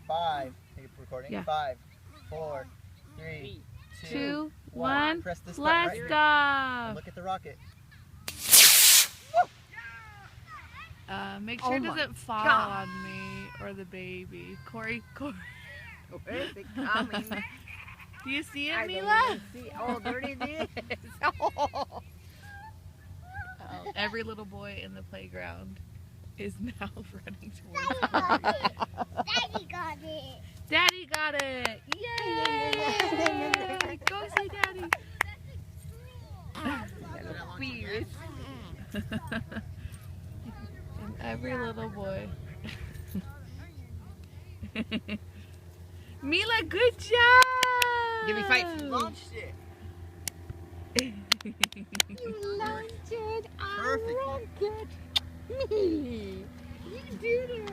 5. Are you recording? Yeah. 5, 4, 3, 2, 1. Press this Blast button right here. off. And look at the rocket. Make sure it Oh my doesn't fall God. on me or the baby. Corey. Where is it coming? Do you see it, I Mila? don't even see. Oh, there it is. Oh. Every little boy in the playground is now running towards Corey. Daddy got it. Daddy got it! Yay! Go say Daddy! Fierce. And every little boy. Mila, good job! Give me 5. Launched it. You launched it. Perfect. I like it. Me. You did it.